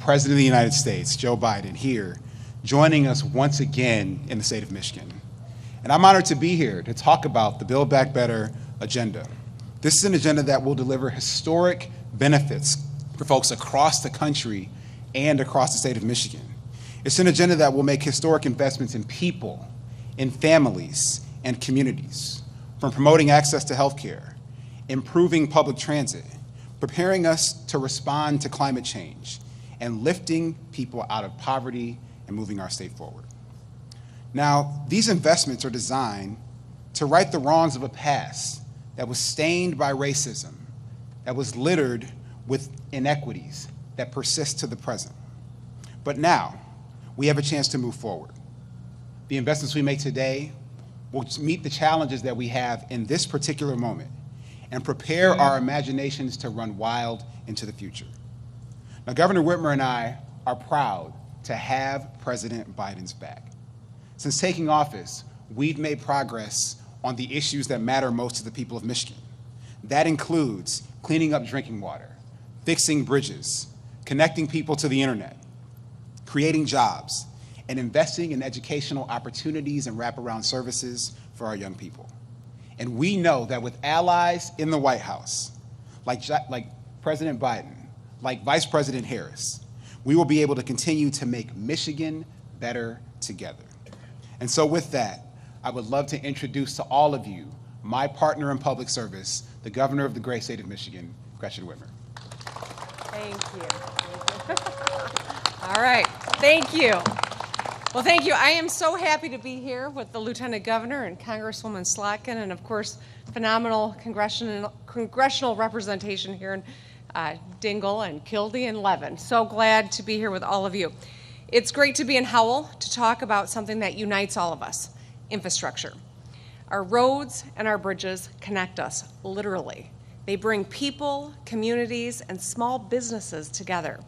President of the United States, Joe Biden, here, joining us once again in the state of Michigan. And I'm honored to be here to talk about the Build Back Better agenda. This is an agenda that will deliver historic benefits for folks across the country and across the state of Michigan. It's an agenda that will make historic investments in people, in families, and communities, from promoting access to health care, improving public transit, preparing us to respond to climate change, and lifting people out of poverty and moving our state forward. Now, these investments are designed to right the wrongs of a past that was stained by racism, that was littered with inequities that persist to the present. But now, we have a chance to move forward. The investments we make today will meet the challenges that we have in this particular moment and prepare our imaginations to run wild into the future. Now, Governor Whitmer and I are proud to have President Biden's back. Since taking office, we've made progress on the issues that matter most to the people of Michigan. That includes cleaning up drinking water, fixing bridges, connecting people to the internet, creating jobs, and investing in educational opportunities and wraparound services for our young people. And we know that with allies in the White House, like President Biden, like Vice President Harris, we will be able to continue to make Michigan better together. And so with that, I would love to introduce to all of you my partner in public service, the Governor of the great state of Michigan, Gretchen Whitmer. Thank you. All right, thank you. Well, thank you. I am so happy to be here with the Lieutenant Governor and Congresswoman Slotkin, and of course, phenomenal congressional representation here in Dingle and Kildee and Levin. So glad to be here with all of you. It's great to be in Howell to talk about something that unites all of us, infrastructure. Our roads and our bridges connect us, literally. They bring people, communities, and small businesses together.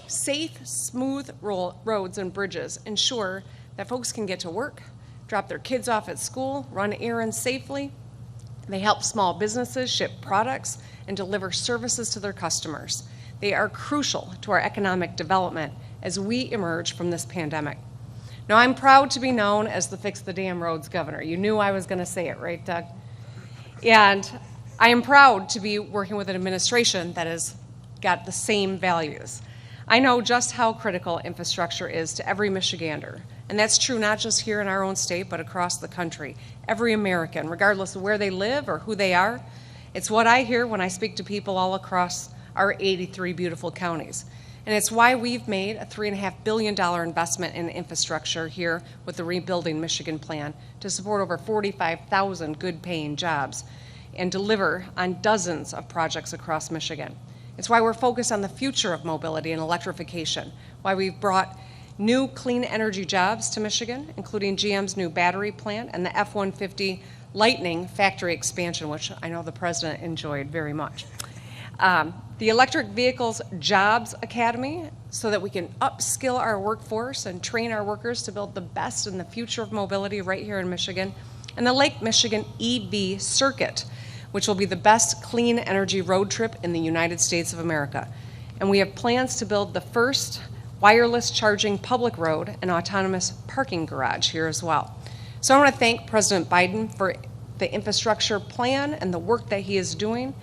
Safe, smooth roads and bridges ensure that folks can get to work, drop their kids off at school, run errands safely. They help small businesses ship products and deliver services to their customers. They are crucial to our economic development as we emerge from this pandemic. Now, I'm proud to be known as the Fix the Damn Roads Governor. You knew I was going to say it, right, Doug? And I am proud to be working with an administration that has got the same values. I know just how critical infrastructure is to every Michigander, and that's true not just here in our own state, but across the country. Every American, regardless of where they live or who they are. It's what I hear when I speak to people all across our 83 beautiful counties. And it's why we've made a $3.5 billion investment in infrastructure here with the Rebuilding Michigan plan to support over 45,000 good-paying jobs and deliver on dozens of projects across Michigan. It's why we're focused on the future of mobility and electrification, why we've brought new clean energy jobs to Michigan, including GM's new battery plant and the F-150 Lightning factory expansion, which I know the President enjoyed very much. The Electric Vehicles Jobs Academy, so that we can upskill our workforce and train our workers to build the best in the future of mobility right here in Michigan. And the Lake Michigan EV Circuit, which will be the best clean energy road trip in the United States of America. And we have plans to build the first wireless charging public road and autonomous parking garage here as well. So I want to thank President Biden for the infrastructure plan and the work that he is doing.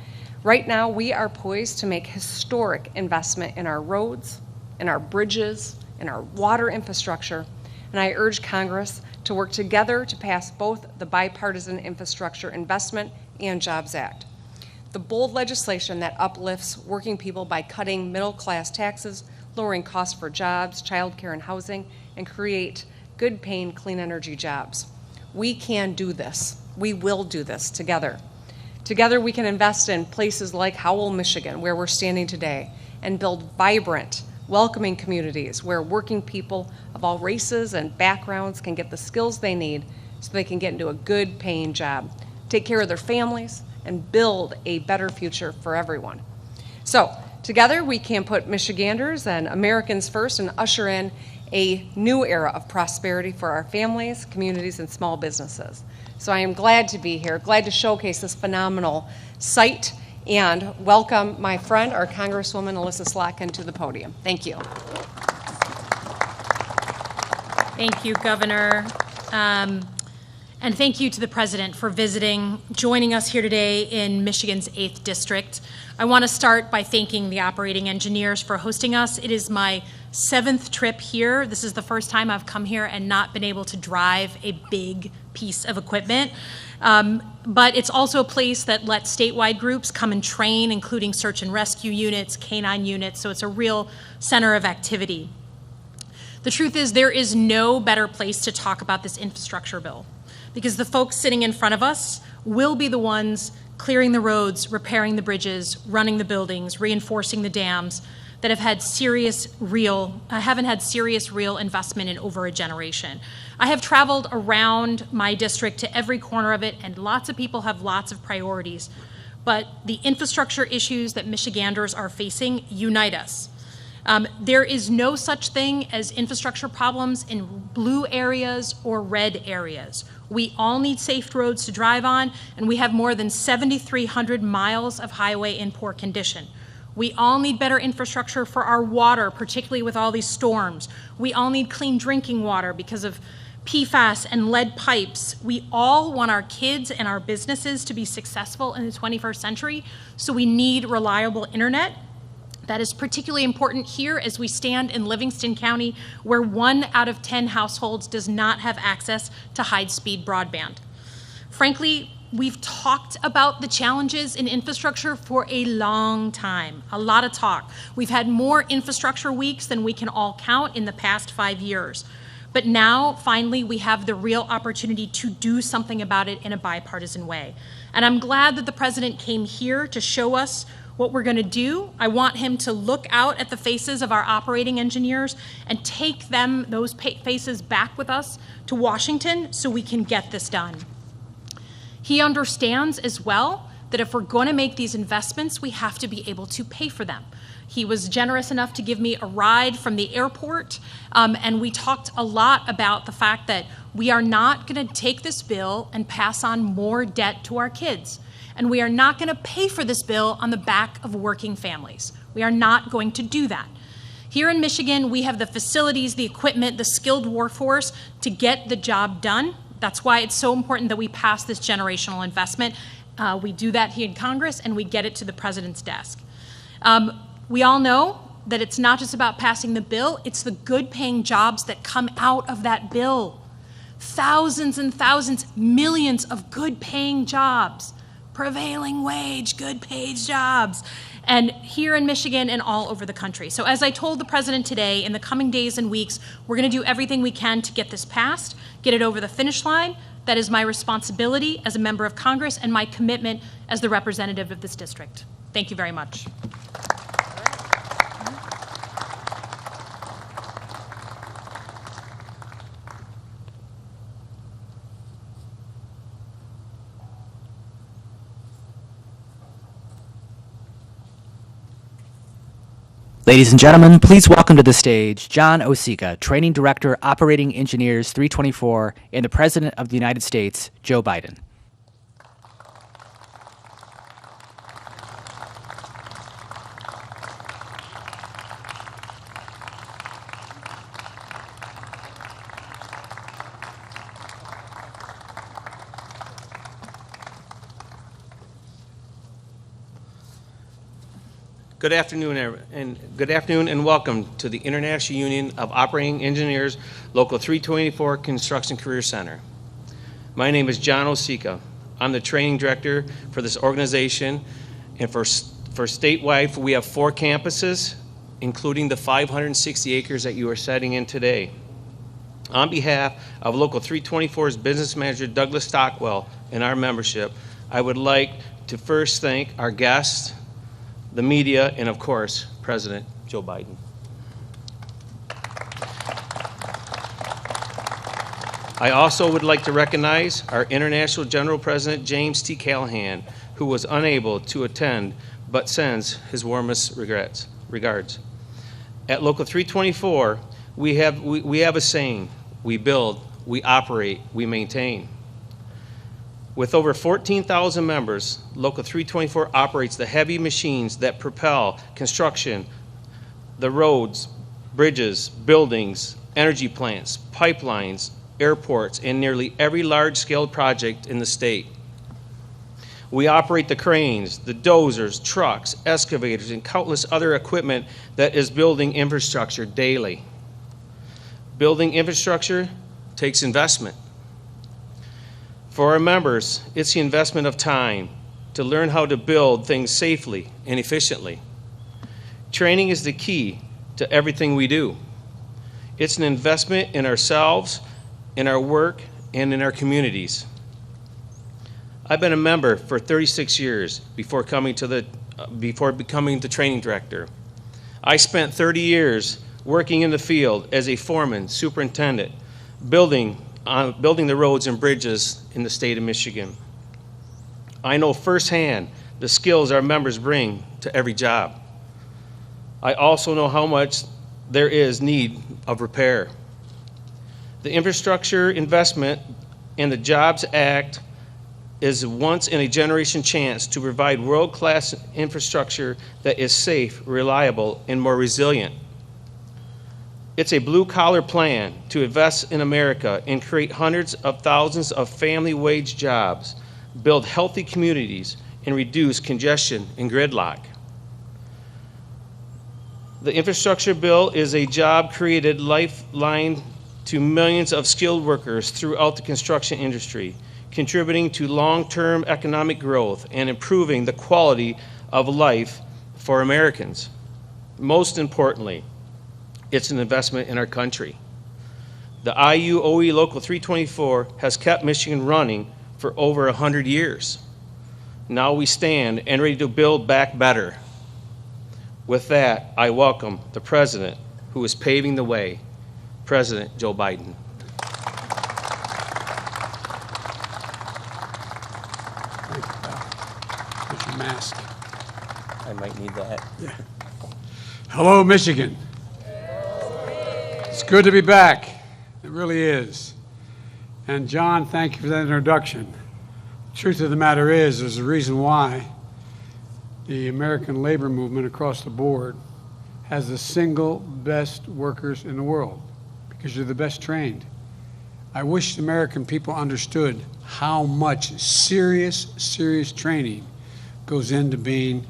Right now, we are poised to make historic investment in our roads, in our bridges, in our water infrastructure, and I urge Congress to work together to pass both the Bipartisan Infrastructure Investment and Jobs Act. The bold legislation that uplifts working people by cutting middle-class taxes, lowering costs for jobs, childcare, and housing, and create good-paying clean energy jobs. We can do this. We will do this together. Together, we can invest in places like Howell, Michigan, where we're standing today, and build vibrant, welcoming communities where working people of all races and backgrounds can get the skills they need so they can get into a good-paying job, take care of their families, and build a better future for everyone. So, together, we can put Michiganders and Americans first and usher in a new era of prosperity for our families, communities, and small businesses. So I am glad to be here, glad to showcase this phenomenal site and welcome my friend, our Congresswoman Alyssa Slotkin, to the podium. Thank you. Thank you, Governor. And thank you to the President for joining us here today in Michigan's 8th District. I want to start by thanking the operating engineers for hosting us. It is my 7th trip here. This is the first time I've come here and not been able to drive a big piece of equipment. But it's also a place that lets statewide groups come and train, including search and rescue units, canine units, so it's a real center of activity. The truth is, there is no better place to talk about this infrastructure bill, because the folks sitting in front of us will be the ones clearing the roads, repairing the bridges, running the buildings, reinforcing the dams that haven't had serious real investment in over a generation. I have traveled around my district to every corner of it, and lots of people have lots of priorities. But the infrastructure issues that Michiganders are facing unite us. There is no such thing as infrastructure problems in blue areas or red areas. We all need safe roads to drive on, and we have more than 7,300 miles of highway in poor condition. We all need better infrastructure for our water, particularly with all these storms. We all need clean drinking water because of PFAS and lead pipes. We all want our kids and our businesses to be successful in the 21st century, so we need reliable internet. That is particularly important here as we stand in Livingston County, where 1 out of 10 households does not have access to high-speed broadband. Frankly, we've talked about the challenges in infrastructure for a long time, a lot of talk. We've had more infrastructure weeks than we can all count in the past 5 years. But now, finally, we have the real opportunity to do something about it in a bipartisan way. And I'm glad that the President came here to show us what we're going to do. I want him to look out at the faces of our operating engineers and take those faces back with us to Washington so we can get this done. He understands as well that if we're going to make these investments, we have to be able to pay for them. He was generous enough to give me a ride from the airport, and we talked a lot about the fact that we are not going to take this bill and pass on more debt to our kids. And we are not going to pay for this bill on the back of working families. We are not going to do that. Here in Michigan, we have the facilities, the equipment, the skilled workforce to get the job done. That's why it's so important that we pass this generational investment. We do that here in Congress, and we get it to the President's desk. We all know that it's not just about passing the bill, it's the good-paying jobs that come out of that bill. Thousands and thousands, millions of good-paying jobs. Prevailing wage, good paid jobs, and here in Michigan and all over the country. So as I told the President today, in the coming days and weeks, we're going to do everything we can to get this passed, get it over the finish line. That is my responsibility as a member of Congress and my commitment as the representative of this district. Thank you very much. Ladies and gentlemen, please welcome to the stage John Osika, Training Director, Operating Engineers 324, and the President of the United States, Joe Biden. Good afternoon, and welcome to the International Union of Operating Engineers, Local 324 Construction Career Center. My name is John Osika. I'm the training director for this organization, and for statewide, we have 4 campuses, including the 560 acres that you are setting in today. On behalf of Local 324's business manager, Douglas Stockwell, and our membership, I would like to first thank our guests, the media, and of course, President Joe Biden. I also would like to recognize our International General President, James T. Callahan, who was unable to attend but sends his warmest regards. At Local 324, we have a saying: we build, we operate, we maintain. With over 14,000 members, Local 324 operates the heavy machines that propel construction, the roads, bridges, buildings, energy plants, pipelines, airports, and nearly every large-scale project in the state. We operate the cranes, the dozers, trucks, excavators, and countless other equipment that is building infrastructure daily. Building infrastructure takes investment. For our members, it's the investment of time to learn how to build things safely and efficiently. Training is the key to everything we do. It's an investment in ourselves, in our work, and in our communities. I've been a member for 36 years before becoming the training director. I spent 30 years working in the field as a foreman, superintendent, building the roads and bridges in the state of Michigan. I know firsthand the skills our members bring to every job. I also know how much there is need of repair. The infrastructure investment and the Jobs Act is a once-in-a-generation chance to provide world-class infrastructure that is safe, reliable, and more resilient. It's a blue-collar plan to invest in America and create hundreds of thousands of family wage jobs, build healthy communities, and reduce congestion and gridlock. The infrastructure bill is a job-created lifeline to millions of skilled workers throughout the construction industry, contributing to long-term economic growth and improving the quality of life for Americans. Most importantly, it's an investment in our country. The IUOE Local 324 has kept Michigan running for over 100 years. Now we stand and ready to build back better. With that, I welcome the President who is paving the way, President Joe Biden. Get your mask. I might need that. Yeah. Hello, Michigan. It's good to be back. It really is. And John, thank you for that introduction. The truth of the matter is, there's a reason why the American labor movement across the board has the single best workers in the world, because you're the best trained. I wish the American people understood how much serious training goes into being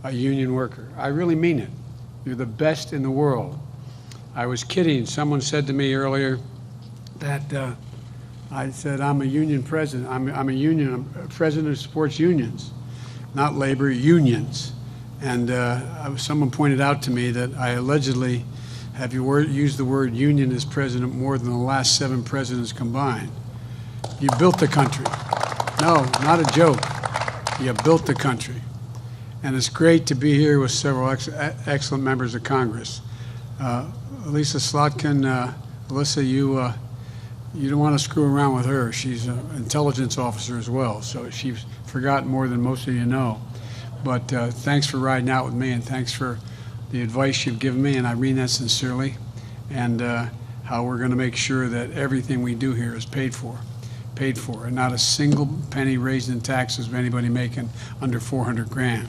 a union worker. I really mean it. You're the best in the world. I was kidding. Someone said to me earlier that I said, I'm a union president. I'm a president who supports unions, not labor, unions. And someone pointed out to me that I allegedly have used the word union as president more than the last 7 presidents combined. You built the country. No, not a joke. You built the country. And it's great to be here with several excellent members of Congress. Lisa Slotkin, Alyssa, you don't want to screw around with her. She's an intelligence officer as well, so she's forgotten more than most of you know. But thanks for riding out with me, and thanks for the advice you've given me, and I mean that sincerely, and how we're going to make sure that everything we do here is paid for, and not a single penny raised in taxes of anybody making under 400 grand.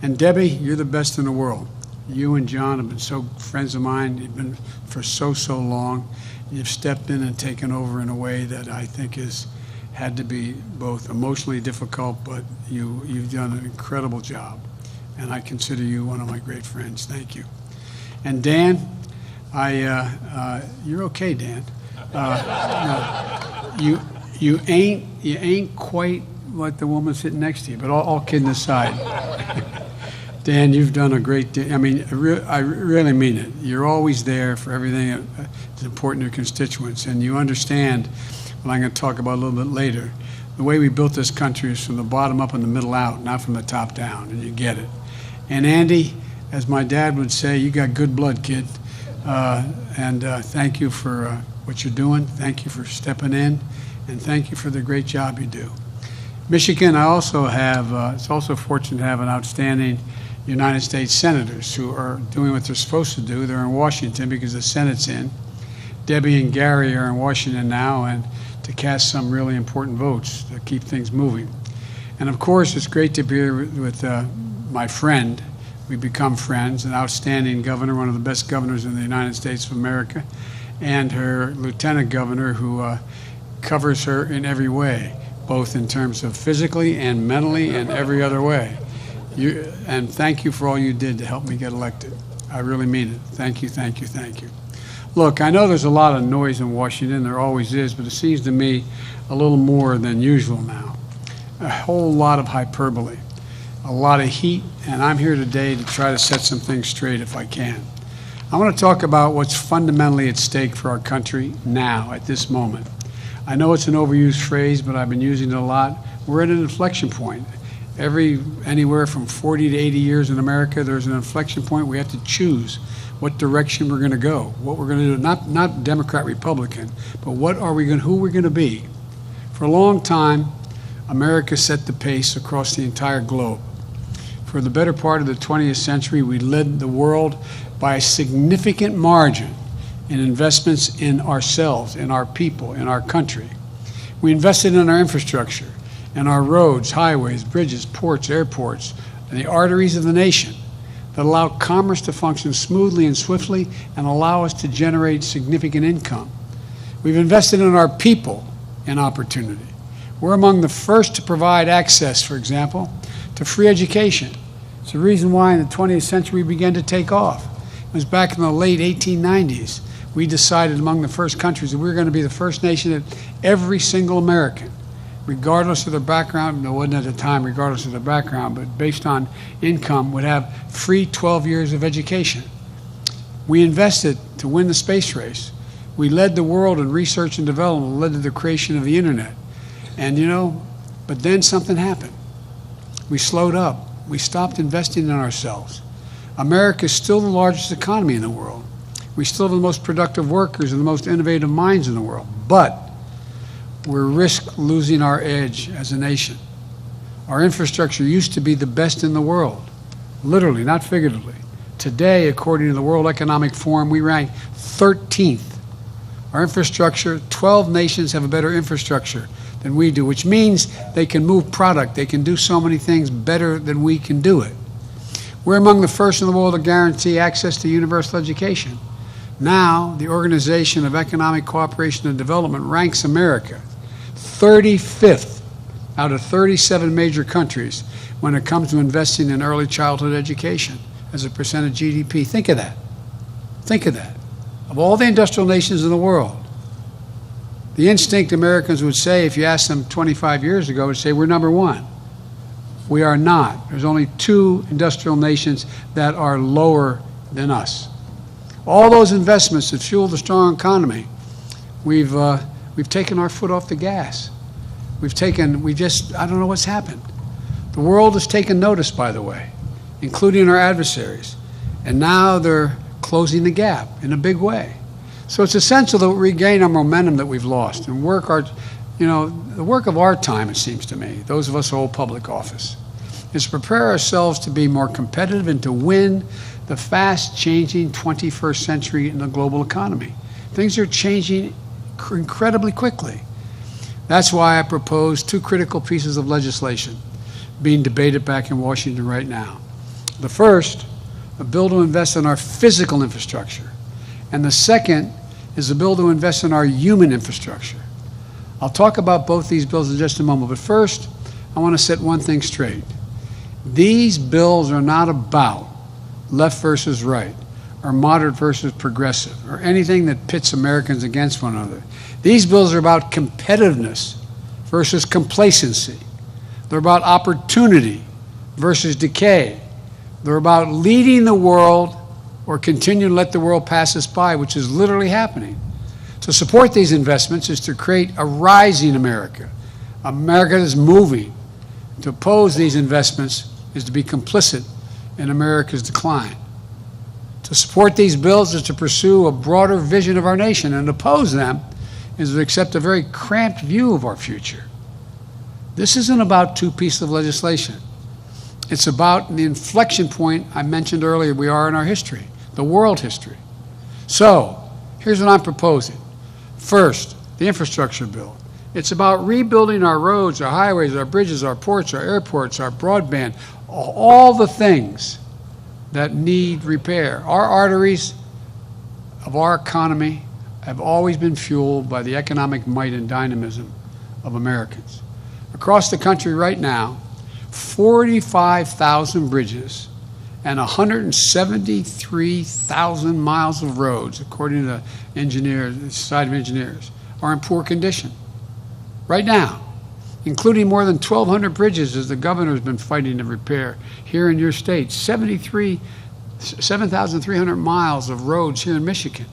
And Debbie, you're the best in the world. You and John have been so friends of mine. You've been for so long. You've stepped in and taken over in a way that I think has had to be both emotionally difficult, but you've done an incredible job. And I consider you one of my great friends. Thank you. And Dan, you're okay, Dan. No, you ain't quite like the woman sitting next to you, but all kidding aside. Dan, you've done a great deal. I mean, I really mean it. You're always there for everything that's important to your constituents, and you understand what I'm going to talk about a little bit later. The way we built this country is from the bottom up and the middle out, not from the top down, and you get it. And Andy, as my dad would say, you got good blood, kid. And thank you for what you're doing. Thank you for stepping in, and thank you for the great job you do. Michigan, I also have, it's also fortunate to have an outstanding United States senators who are doing what they're supposed to do. They're in Washington because the Senate's in. Debbie and Gary are in Washington now, and to cast some really important votes to keep things moving. And of course, it's great to be here with my friend. We've become friends, an outstanding governor, one of the best governors in the United States of America, and her lieutenant governor who covers her in every way, both in terms of physically and mentally and every other way. And thank you for all you did to help me get elected. I really mean it. Thank you, thank you, thank you. Look, I know there's a lot of noise in Washington, there always is, but it seems to me a little more than usual now. A whole lot of hyperbole, a lot of heat, and I'm here today to try to set some things straight if I can. I want to talk about what's fundamentally at stake for our country now, at this moment. I know it's an overused phrase, but I've been using it a lot. We're at an inflection point. Anywhere from 40 to 80 years in America, there's an inflection point. We have to choose what direction we're going to go, what we're going to do, not Democrat, Republican, but who we're going to be. For a long time, America set the pace across the entire globe. For the better part of the 20th century, we led the world by a significant margin in investments in ourselves, in our people, in our country. We invested in our infrastructure, in our roads, highways, bridges, ports, airports, and the arteries of the nation that allow commerce to function smoothly and swiftly and allow us to generate significant income. We've invested in our people in opportunity. We're among the first to provide access, for example, to free education. It's the reason why in the 20th century we began to take off. It was back in the late 1890s. We decided among the first countries that we were going to be the first nation that every single American, regardless of their background, no, it wasn't at the time regardless of their background, but based on income, would have free 12 years of education. We invested to win the space race. We led the world in research and development, led to the creation of the internet. And but then something happened. We slowed up. We stopped investing in ourselves. America is still the largest economy in the world. We still have the most productive workers and the most innovative minds in the world. But we risk losing our edge as a nation. Our infrastructure used to be the best in the world, literally, not figuratively. Today, according to the World Economic Forum, we rank 13th. Our infrastructure, 12 nations have a better infrastructure than we do, which means they can move product, they can do so many things better than we can do it. We're among the first in the world to guarantee access to universal education. Now, the Organization of Economic Cooperation and Development ranks America 35th out of 37 major countries when it comes to investing in early childhood education as a percent of GDP. Think of that. Think of that. Of all the industrial nations in the world, the instinct Americans would say, if you asked them 25 years ago, would say we're number one. We are not. There's only 2 industrial nations that are lower than us. All those investments that fuel the strong economy, we've taken our foot off the gas. I don't know what's happened. The world has taken notice, by the way, including our adversaries. And now they're closing the gap in a big way. So it's essential that we regain our momentum that we've lost and the work of our time, it seems to me, those of us who hold public office, is to prepare ourselves to be more competitive and to win the fast-changing 21st century in the global economy. Things are changing incredibly quickly. That's why I propose 2 critical pieces of legislation being debated back in Washington right now. The first, a bill to invest in our physical infrastructure. And the second is a bill to invest in our human infrastructure. I'll talk about both these bills in just a moment, but first, I want to set one thing straight. These bills are not about left versus right, or moderate versus progressive, or anything that pits Americans against one another. These bills are about competitiveness versus complacency. They're about opportunity versus decay. They're about leading the world or continue to let the world pass us by, which is literally happening. To support these investments is to create a rising America. America is moving. To oppose these investments is to be complicit in America's decline. To support these bills is to pursue a broader vision of our nation, and to oppose them is to accept a very cramped view of our future. This isn't about 2 pieces of legislation. It's about the inflection point I mentioned earlier we are in our history, the world history. So, here's what I'm proposing. First, the infrastructure bill. It's about rebuilding our roads, our highways, our bridges, our ports, our airports, our broadband, all the things that need repair. Our arteries of our economy have always been fueled by the economic might and dynamism of Americans. Across the country right now, 45,000 bridges and 173,000 miles of roads, according to the Society of Engineers, are in poor condition. Right now, including more than 1,200 bridges as the governor's been fighting to repair here in your state, 7,300 miles of roads here in Michigan.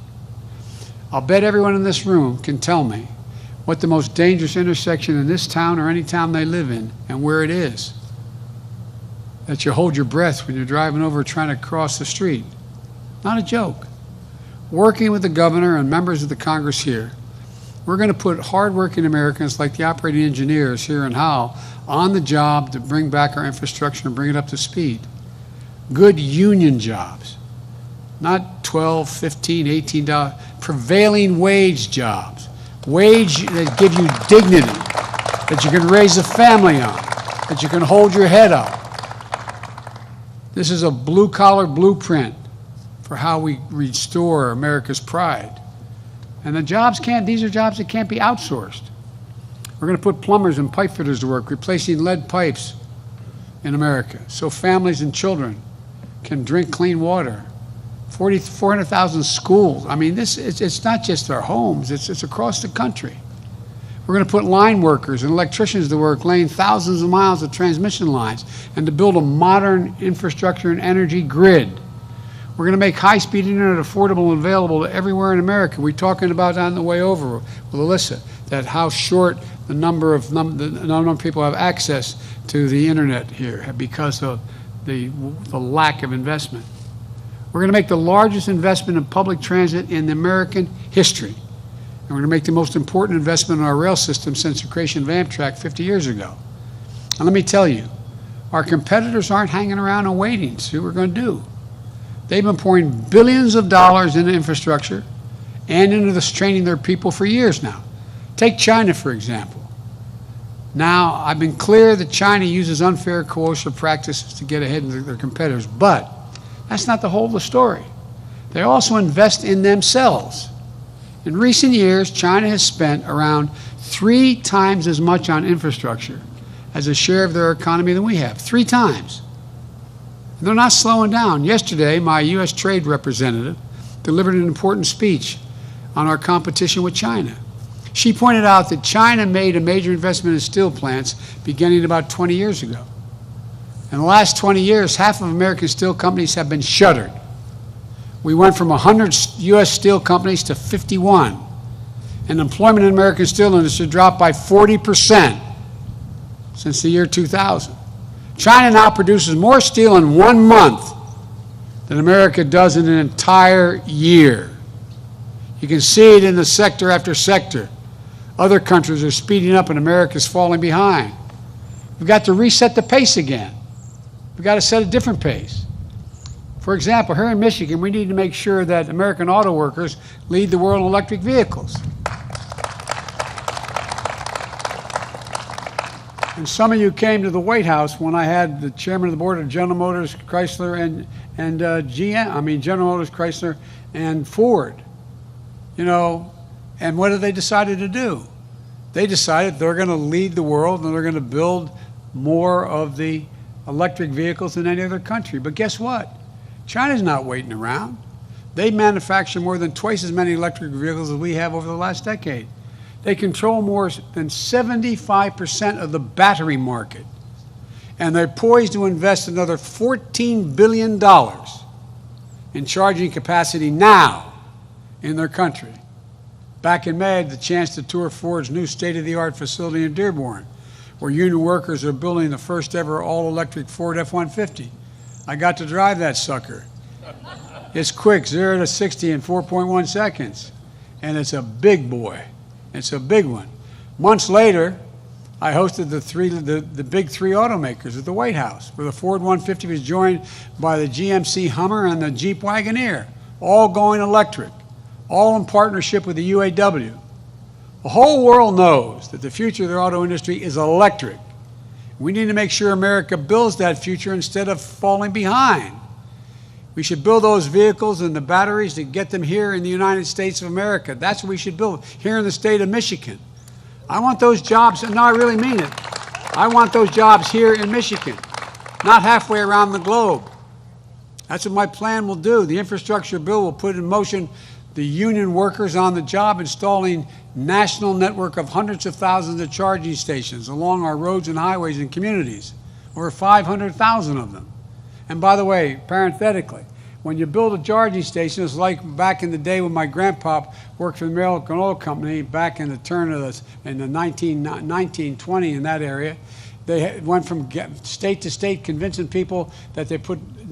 I'll bet everyone in this room can tell me what the most dangerous intersection in this town or any town they live in and where it is. That you hold your breath when you're driving over trying to cross the street. Not a joke. Working with the governor and members of the Congress here, we're going to put hardworking Americans like the operating engineers here in Howell on the job to bring back our infrastructure and bring it up to speed. Good union jobs, not $12, $15, $18, prevailing wage jobs. Wage that give you dignity, that you can raise a family on, that you can hold your head up. This is a blue-collar blueprint for how we restore America's pride. And these are jobs that can't be outsourced. We're going to put plumbers and pipe fitters to work, replacing lead pipes in America, so families and children can drink clean water. 400,000 schools. I mean, it's not just our homes, it's across the country. We're going to put line workers and electricians to work laying thousands of miles of transmission lines and to build a modern infrastructure and energy grid. We're going to make high-speed internet affordable and available to everywhere in America. We're talking about on the way over with Alyssa, that how short the number of people have access to the internet here because of the lack of investment. We're going to make the largest investment in public transit in American history. And we're going to make the most important investment in our rail system since the creation of Amtrak 50 years ago. And let me tell you, our competitors aren't hanging around and waiting to see what we're going to do. They've been pouring billions of dollars into infrastructure and into this training their people for years now. Take China, for example. Now, I've been clear that China uses unfair coercive practices to get ahead of their competitors, but that's not the whole of the story. They also invest in themselves. In recent years, China has spent around 3 times as much on infrastructure as a share of their economy than we have. 3 times. And they're not slowing down. Yesterday, my U.S. trade representative delivered an important speech on our competition with China. She pointed out that China made a major investment in steel plants beginning about 20 years ago. In the last 20 years, half of American steel companies have been shuttered. We went from 100 U.S. steel companies to 51. And employment in the American steel industry dropped by 40% since the year 2000. China now produces more steel in 1 month than America does in an entire year. You can see it in the sector after sector. Other countries are speeding up and America's falling behind. We've got to reset the pace again. We've got to set a different pace. For example, here in Michigan, we need to make sure that American auto workers lead the world in electric vehicles. And some of you came to the White House when I had the chairman of the board of General Motors, Chrysler, and General Motors, Chrysler, and Ford. You know, and what did they decide to do? They decided they're going to lead the world and they're going to build more of the electric vehicles than any other country. But guess what? China's not waiting around. They manufacture more than twice as many electric vehicles as we have over the last decade. They control more than 75% of the battery market. And they're poised to invest another $14 billion in charging capacity now in their country. Back in May, I had the chance to tour Ford's new state-of-the-art facility in Dearborn, where union workers are building the first ever all-electric Ford F-150. I got to drive that sucker. It's quick, 0 to 60 in 4.1 seconds. And it's a big boy. It's a big one. Months later, I hosted the big 3 automakers at the White House, where the Ford 150 was joined by the GMC Hummer and the Jeep Wagoneer, all going electric, all in partnership with the UAW. The whole world knows that the future of the auto industry is electric. We need to make sure America builds that future instead of falling behind. We should build those vehicles and the batteries to get them here in the United States of America. That's what we should build here in the state of Michigan. I want those jobs, and no, I really mean it. I want those jobs here in Michigan, not halfway around the globe. That's what my plan will do. The infrastructure bill will put in motion the union workers on the job installing national network of hundreds of thousands of charging stations along our roads and highways and communities, over 500,000 of them. And by the way, parenthetically, when you build a charging station, it's like back in the day when my grandpa worked for the American Oil Company back in the turn of in the 1920 in that area. They went from state to state convincing people that they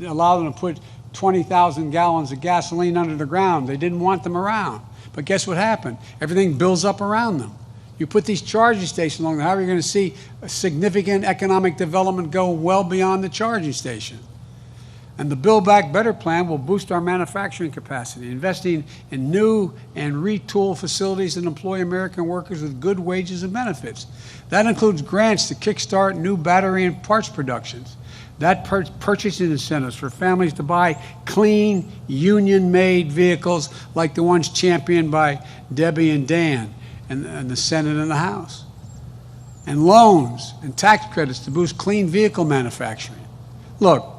allow them to put 20,000 gallons of gasoline under the ground. They didn't want them around. But guess what happened? Everything builds up around them. You put these charging stations along there, how are you going to see a significant economic development go well beyond the charging station? And the Build Back Better plan will boost our manufacturing capacity, investing in new and retool facilities that employ American workers with good wages and benefits. That includes grants to kickstart new battery and parts productions. That purchasing incentives for families to buy clean, union-made vehicles like the ones championed by Debbie and Dan and the Senate and the House. And loans and tax credits to boost clean vehicle manufacturing. Look,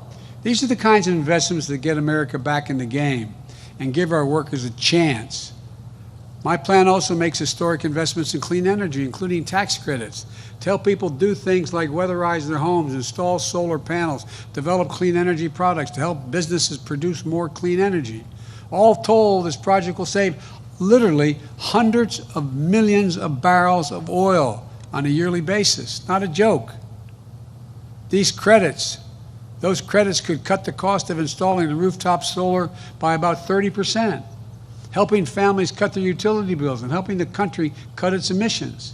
these are the kinds of investments that get America back in the game and give our workers a chance. My plan also makes historic investments in clean energy, including tax credits, to help people do things like weatherize their homes, install solar panels, develop clean energy products, to help businesses produce more clean energy. All told, this project will save literally hundreds of millions of barrels of oil on a yearly basis. Not a joke. These credits, those credits could cut the cost of installing the rooftop solar by about 30%, helping families cut their utility bills and helping the country cut its emissions.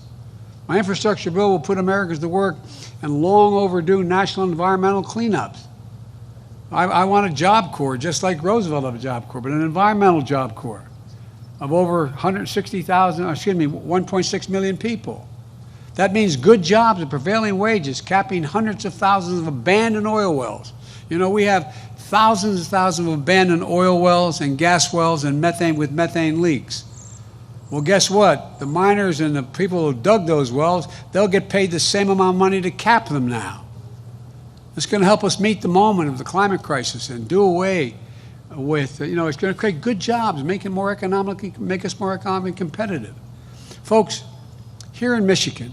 My infrastructure bill will put Americans to work in long overdue national environmental cleanups. I want a Job Corps, just like Roosevelt had a Job Corps, but an environmental Job Corps of over 1.6 million people. That means good jobs at prevailing wages, capping hundreds of thousands of abandoned oil wells. You know, we have thousands and thousands of abandoned oil wells and gas wells and methane leaks. Well, guess what? The miners and the people who dug those wells, they'll get paid the same amount of money to cap them now. It's going to help us meet the moment of the climate crisis and do away with, it's going to create good jobs, make us more economically competitive. Folks, here in Michigan,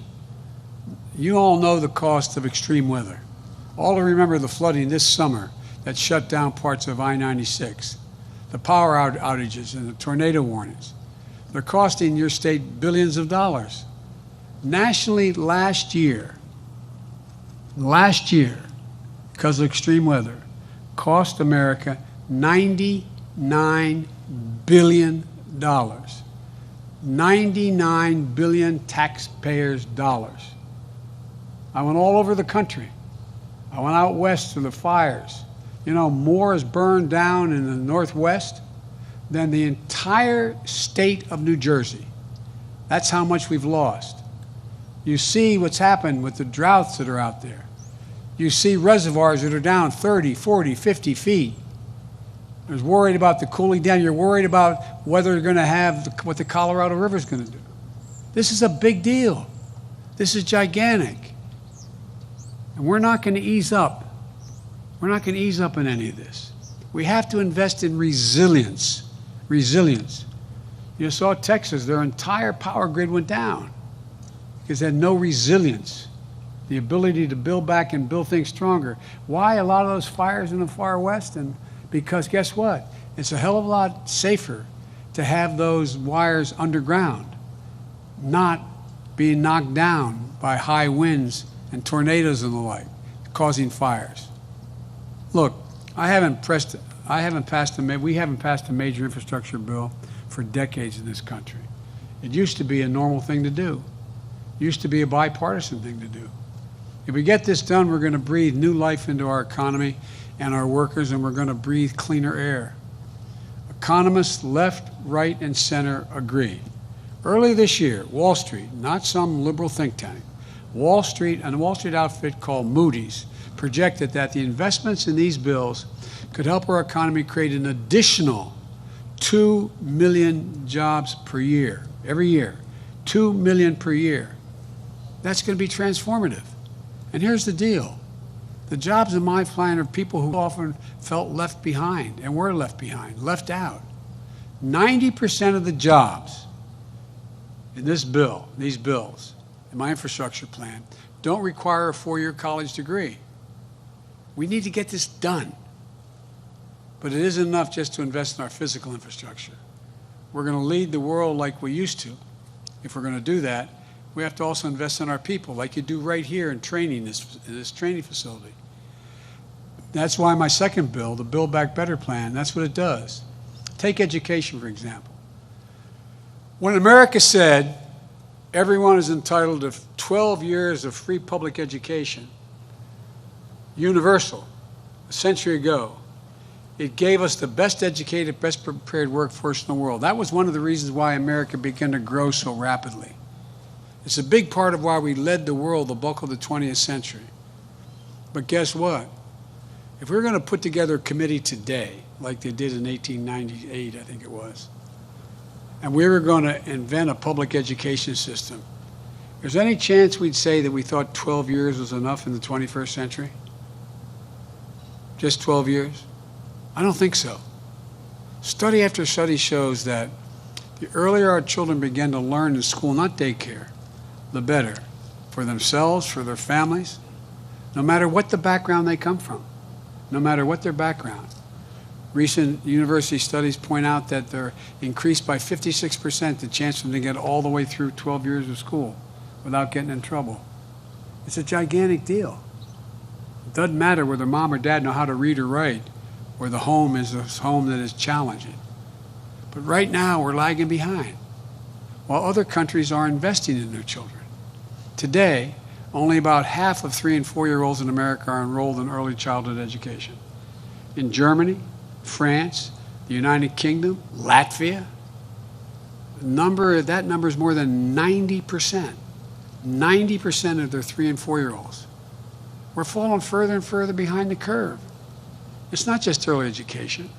you all know the cost of extreme weather. All remember the flooding this summer that shut down parts of I-96, the power outages and the tornado warnings. They're costing your state billions of dollars. Nationally, last year, because of extreme weather, cost America $99 billion. 99 billion taxpayers' dollars. I went all over the country. I went out west to the fires. More is burned down in the Northwest than the entire state of New Jersey. That's how much we've lost. You see what's happened with the droughts that are out there. You see reservoirs that are down 30, 40, 50 feet. You're worried about the cooling down. You're worried about whether you're going to have what the Colorado River is going to do. This is a big deal. This is gigantic. And we're not going to ease up. We're not going to ease up in any of this. We have to invest in resilience. Resilience. You saw Texas, their entire power grid went down because they had no resilience, the ability to build back and build things stronger. Why a lot of those fires in the far west? And because guess what? It's a hell of a lot safer to have those wires underground, not being knocked down by high winds and tornadoes and the like, causing fires. Look, we haven't passed a major infrastructure bill for decades in this country. It used to be a normal thing to do. It used to be a bipartisan thing to do. If we get this done, we're going to breathe new life into our economy and our workers, and we're going to breathe cleaner air. Economists left, right, and center agree. Early this year, Wall Street, not some liberal think tank, Wall Street and a Wall Street outfit called Moody's projected that the investments in these bills could help our economy create an additional 2 million jobs per year, every year, 2 million per year. That's going to be transformative. And here's the deal. The jobs in my plan are people who often felt left behind and were left behind, left out. 90% of the jobs in this bill, these bills, in my infrastructure plan, don't require a 4-year college degree. We need to get this done. But it isn't enough just to invest in our physical infrastructure. We're going to lead the world like we used to. If we're going to do that, we have to also invest in our people, like you do right here in training, this training facility. That's why my second bill, the Build Back Better plan, that's what it does. Take education, for example. When America said everyone is entitled to 12 years of free public education, universal, a century ago, it gave us the best educated, best prepared workforce in the world. That was one of the reasons why America began to grow so rapidly. It's a big part of why we led the world the bulk of the 20th century. But guess what? If we're going to put together a committee today, like they did in 1898, I think it was, and we were going to invent a public education system, is there any chance we'd say that we thought 12 years was enough in the 21st century? Just 12 years? I don't think so. Study after study shows that the earlier our children begin to learn in school, not daycare, the better for themselves, for their families, no matter what the background they come from, no matter what their background. Recent university studies point out that they're increased by 56% the chance for them to get all the way through 12 years of school without getting in trouble. It's a gigantic deal. It doesn't matter whether mom or dad know how to read or write, or the home is a home that is challenging. But right now, we're lagging behind, while other countries are investing in their children. Today, only about half of 3- and 4-year-olds in America are enrolled in early childhood education. In Germany, France, the United Kingdom, Latvia, that number is more than 90%. 90% of their 3- and 4-year-olds. We're falling further and further behind the curve. It's not just early education.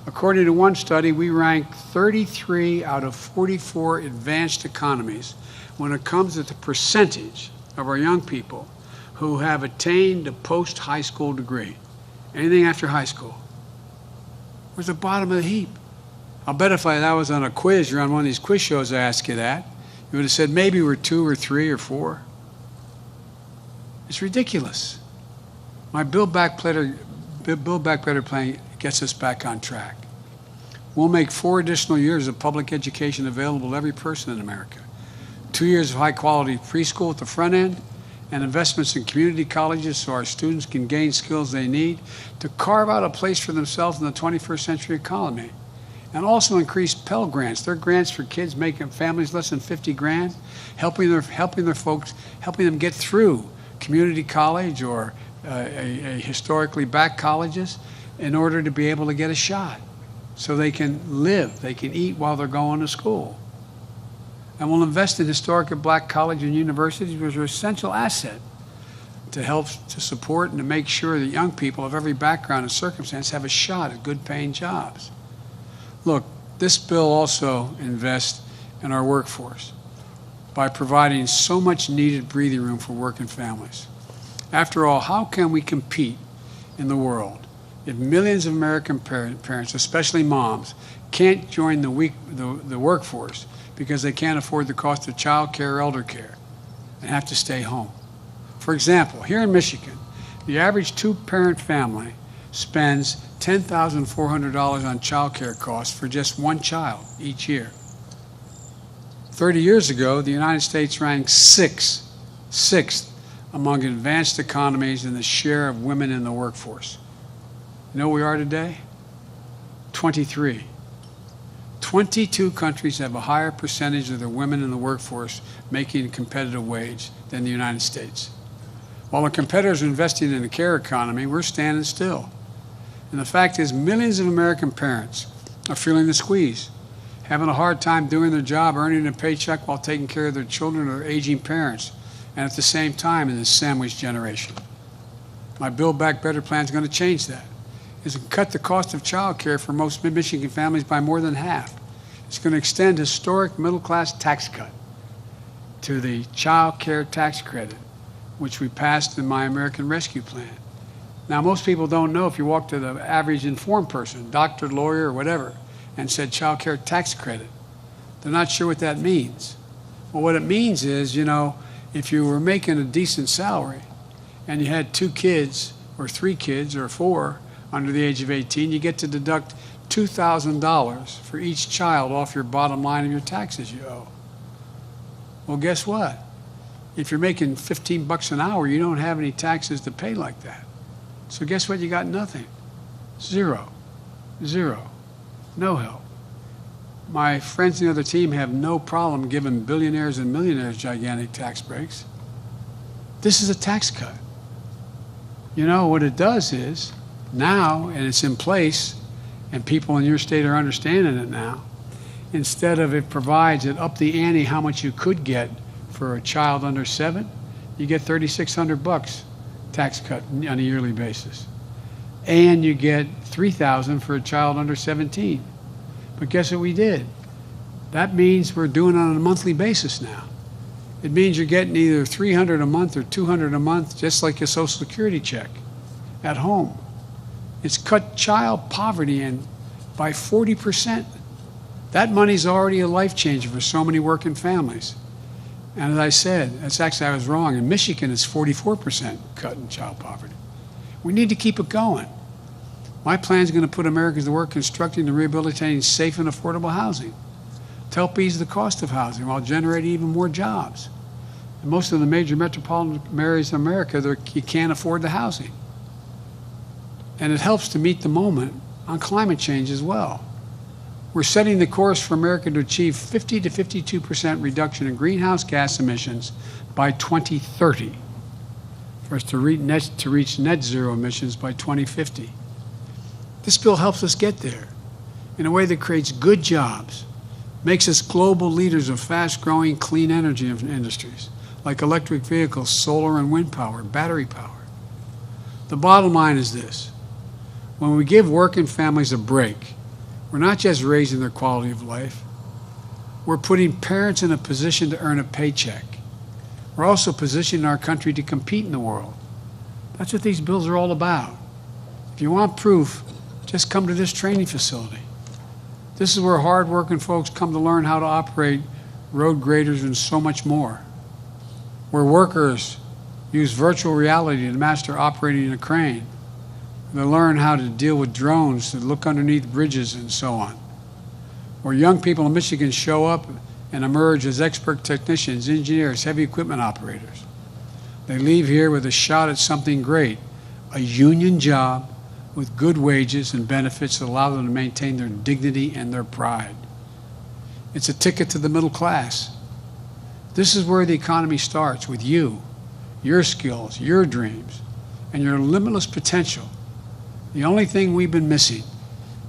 According to one study, we rank 33 out of 44 advanced economies when it comes to the percentage of our young people who have attained a post-high school degree. Anything after high school. We're at the bottom of the heap. I'll bet if that was on a quiz, you're on one of these quiz shows, I ask you that, you would have said maybe we're 2 or 3 or 4. It's ridiculous. My Build Back Better plan gets us back on track. We'll make 4 additional years of public education available to every person in America. 2 years of high-quality preschool at the front end, and investments in community colleges so our students can gain skills they need to carve out a place for themselves in the 21st century economy. And also increase Pell Grants. They're grants for kids making families less than 50 grand, helping them get through community college or a historically black colleges in order to be able to get a shot so they can live, they can eat while they're going to school. And we'll invest in historically black colleges and universities, which are an essential asset to help to support and to make sure that young people of every background and circumstance have a shot at good paying jobs. Look, this bill also invests in our workforce by providing so much needed breathing room for working families. After all, how can we compete in the world if millions of American parents, especially moms, can't join the workforce because they can't afford the cost of child care or elder care and have to stay home? For example, here in Michigan, the average 2-parent family spends $10,400 on child care costs for just 1 child each year. 30 years ago, the United States ranked sixth among advanced economies in the share of women in the workforce. You know where we are today? 23. 22 countries have a higher percentage of their women in the workforce making a competitive wage than the United States. While the competitors are investing in the care economy, we're standing still. And the fact is, millions of American parents are feeling the squeeze, having a hard time doing their job, earning a paycheck while taking care of their children or aging parents, and at the same time in this sandwich generation. My Build Back Better plan is going to change that. It's going to cut the cost of child care for most Mid-Michigan families by more than half. It's going to extend historic middle-class tax cut to the child care tax credit, which we passed in my American Rescue Plan. Now, most people don't know. If you walk to the average informed person, doctor, lawyer, or whatever, and said child care tax credit, they're not sure what that means. Well, what it means is, you know, if you were making a decent salary and you had 2 kids or 3 kids or 4 under the age of 18, you get to deduct $2,000 for each child off your bottom line of your taxes you owe. Well, guess what? If you're making $15 an hour, you don't have any taxes to pay like that. So guess what? You got nothing. Zero. Zero. No help. My friends in the other team have no problem giving billionaires and millionaires gigantic tax breaks. This is a tax cut. You know, what it does is, now, and it's in place, and people in your state are understanding it now, instead of it provides it up the ante how much you could get for a child under 7, you get $3,600 tax cut on a yearly basis. And you get $3,000 for a child under 17. But guess what we did? That means we're doing it on a monthly basis now. It means you're getting either $300 a month or $200 a month, just like your Social Security check at home. It's cut child poverty in by 40%. That money's already a life changer for so many working families. And as I said, I was wrong. In Michigan, it's 44% cut in child poverty. We need to keep it going. My plan is going to put Americans to work constructing and rehabilitating safe and affordable housing to help ease the cost of housing while generating even more jobs. In most of the major metropolitan areas of America, you can't afford the housing. And it helps to meet the moment on climate change as well. We're setting the course for America to achieve 50 to 52% reduction in greenhouse gas emissions by 2030, for us to reach net zero emissions by 2050. This bill helps us get there in a way that creates good jobs, makes us global leaders of fast-growing clean energy industries, like electric vehicles, solar and wind power, battery power. The bottom line is this: when we give working families a break, we're not just raising their quality of life, we're putting parents in a position to earn a paycheck. We're also positioning our country to compete in the world. That's what these bills are all about. If you want proof, just come to this training facility. This is where hard-working folks come to learn how to operate road graders and so much more. Where workers use virtual reality to master operating a crane. They learn how to deal with drones, to look underneath bridges and so on. Where young people in Michigan show up and emerge as expert technicians, engineers, heavy equipment operators. They leave here with a shot at something great, a union job with good wages and benefits that allow them to maintain their dignity and their pride. It's a ticket to the middle class. This is where the economy starts, with you, your skills, your dreams, and your limitless potential. The only thing we've been missing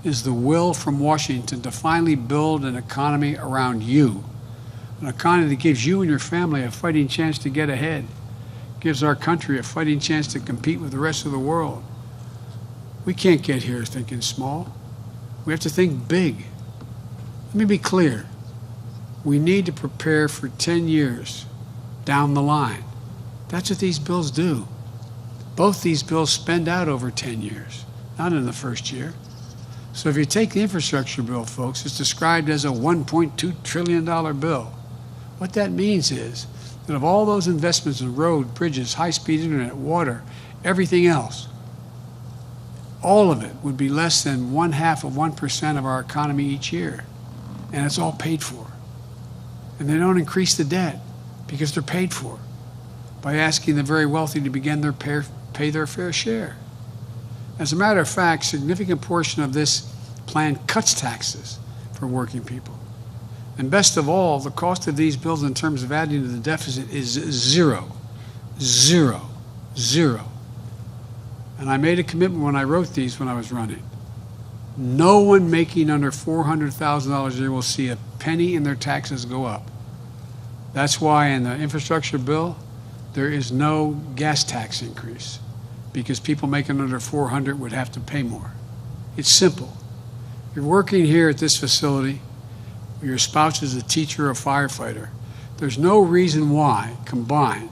is the will from Washington to finally build an economy around you, an economy that gives you and your family a fighting chance to get ahead, gives our country a fighting chance to compete with the rest of the world. We can't get here thinking small. We have to think big. Let me be clear. We need to prepare for 10 years down the line. That's what these bills do. Both these bills spend out over 10 years, not in the first year. So if you take the infrastructure bill, folks, it's described as a $1.2 trillion bill. What that means is that of all those investments in road, bridges, high-speed internet, water, everything else, all of it would be less than 0.5% of our economy each year. And it's all paid for. And they don't increase the debt because they're paid for by asking the very wealthy to begin their pay their fair share. As a matter of fact, a significant portion of this plan cuts taxes for working people. And best of all, the cost of these bills in terms of adding to the deficit is zero. Zero. Zero. And I made a commitment when I wrote these when I was running. No one making under $400,000 a year will see a penny in their taxes go up. That's why in the infrastructure bill, there is no gas tax increase, because people making under 400 would have to pay more. It's simple. You're working here at this facility, your spouse is a teacher or a firefighter. There's no reason why, combined,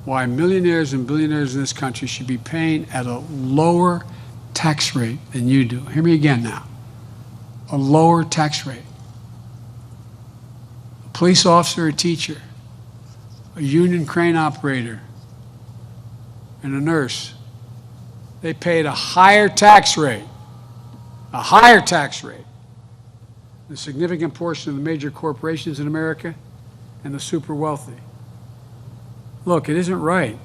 why millionaires and billionaires in this country should be paying at a lower tax rate than you do. Hear me again now. A lower tax rate. A police officer, a teacher, a union crane operator, and a nurse, they paid a higher tax rate. A higher tax rate. A significant portion of the major corporations in America and the super wealthy. Look, it isn't right.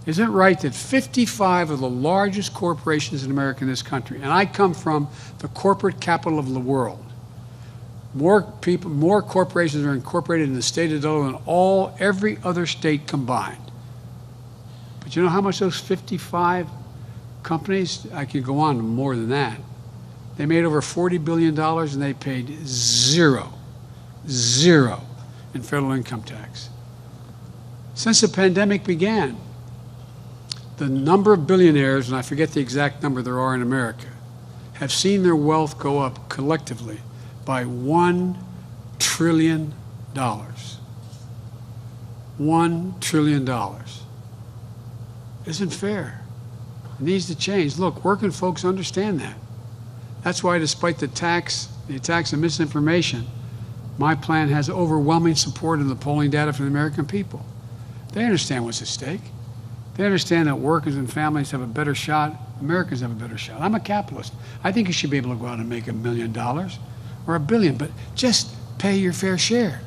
Isn't it right that 55 of the largest corporations in America in this country, and I come from the corporate capital of the world, more corporations are incorporated in the state of Delaware than every other state combined. But you know how much those 55 companies, I could go on more than that, they made over $40 billion and they paid zero in federal income tax. Since the pandemic began, the number of billionaires, and I forget the exact number there are in America, have seen their wealth go up collectively by $1 trillion. $1 trillion. Isn't fair. It needs to change. Look, working folks understand that. That's why, despite the attacks and misinformation, my plan has overwhelming support in the polling data from the American people. They understand what's at stake. They understand that workers and families have a better shot. Americans have a better shot. I'm a capitalist. I think you should be able to go out and make $1 million or $1 billion, but just pay your fair share.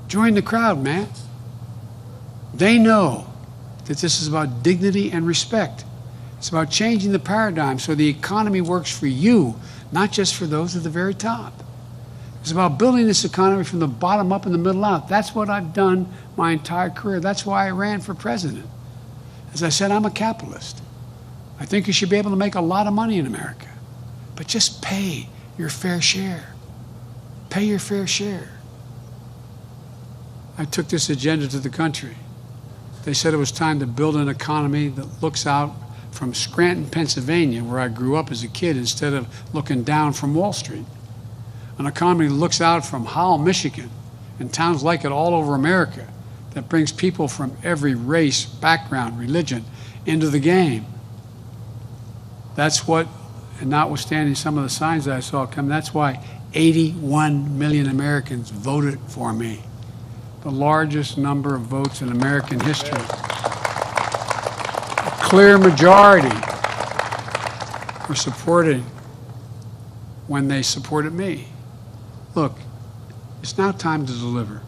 Join the crowd, man. They know that this is about dignity and respect. It's about changing the paradigm so the economy works for you, not just for those at the very top. It's about building this economy from the bottom up and the middle out. That's what I've done my entire career. That's why I ran for president. As I said, I'm a capitalist. I think you should be able to make a lot of money in America, but just pay your fair share. Pay your fair share. I took this agenda to the country. They said it was time to build an economy that looks out from Scranton, Pennsylvania, where I grew up as a kid, instead of looking down from Wall Street. An economy that looks out from Howell, Michigan, and towns like it all over America, that brings people from every race, background, religion into the game. That's what, and notwithstanding some of the signs that I saw come, that's why 81 million Americans voted for me. The largest number of votes in American history. A clear majority were supported when they supported me. Look, it's now time to deliver.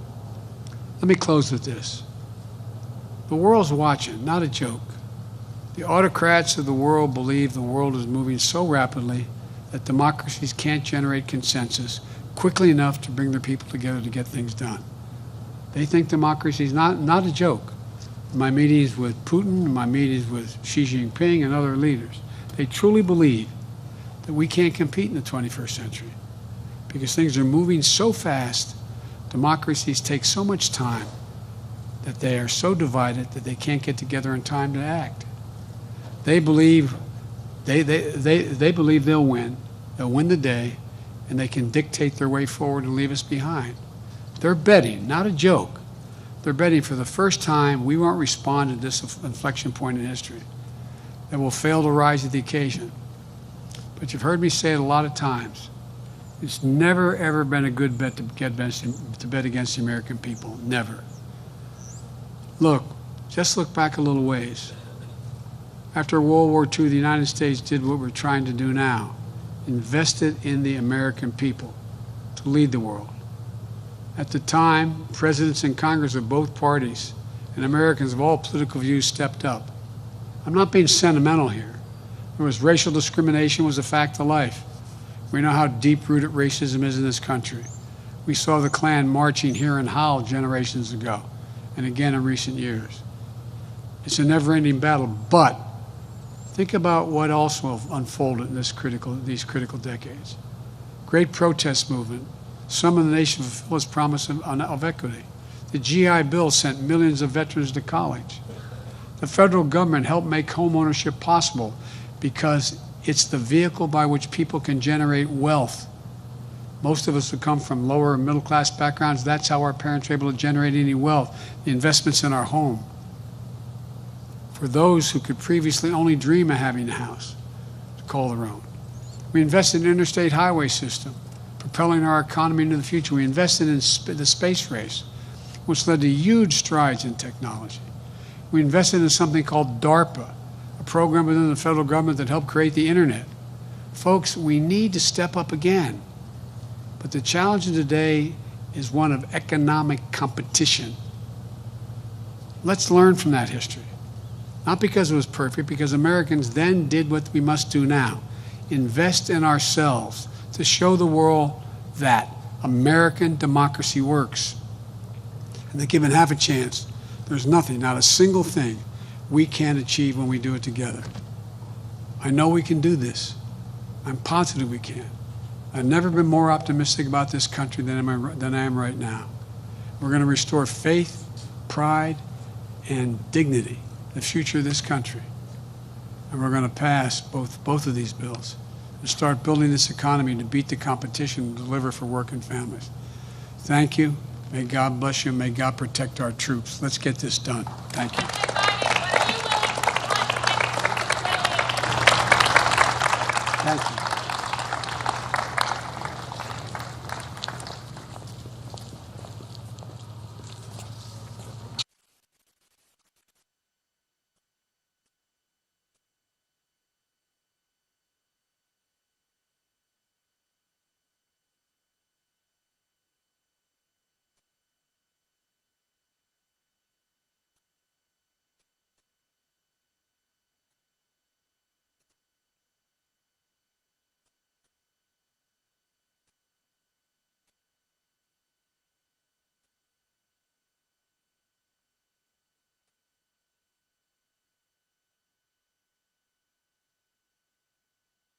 Let me close with this. The world's watching, not a joke. The autocrats of the world believe the world is moving so rapidly that democracies can't generate consensus quickly enough to bring their people together to get things done. They think democracy is not a joke. In my meetings with Putin, in my meetings with Xi Jinping and other leaders, they truly believe that we can't compete in the 21st century because things are moving so fast, democracies take so much time, that they are so divided that they can't get together in time to act. They believe they believe they'll win the day, and they can dictate their way forward and leave us behind. They're betting, not a joke. They're betting for the first time we won't respond to this inflection point in history, that we'll fail to rise to the occasion. But you've heard me say it a lot of times. It's never, ever been a good bet to bet against the American people. Never. Look, just look back a little ways. After World War II, the United States did what we're trying to do now, invested in the American people to lead the world. At the time, presidents and Congress of both parties and Americans of all political views stepped up. I'm not being sentimental here. There was racial discrimination was a fact of life. We know how deep-rooted racism is in this country. We saw the Klan marching here in Howell generations ago, and again in recent years. It's a never-ending battle, but Think about what also unfolded in these critical decades. Great protest movement, some of the nation fulfilled its promise of equity. The GI Bill sent millions of veterans to college. The federal government helped make home ownership possible because it's the vehicle by which people can generate wealth. Most of us who come from lower and middle class backgrounds, that's how our parents are able to generate any wealth, the investments in our home. For those who could previously only dream of having a house to call their own. We invested in the interstate highway system, propelling our economy into the future. We invested in the space race, which led to huge strides in technology. We invested in something called DARPA, a program within the federal government that helped create the internet. Folks, we need to step up again. But the challenge of today is one of economic competition. Let's learn from that history. Not because it was perfect, because Americans then did what we must do now. Invest in ourselves to show the world that American democracy works. And that given half a chance, there's nothing, not a single thing, we can't achieve when we do it together. I know we can do this. I'm positive we can. I've never been more optimistic about this country than I am right now. We're going to restore faith, pride, and dignity, the future of this country. And we're going to pass both of these bills and start building this economy to beat the competition and deliver for working families. Thank you. May God bless you. May God protect our troops. Let's get this done. Thank you. Thank you.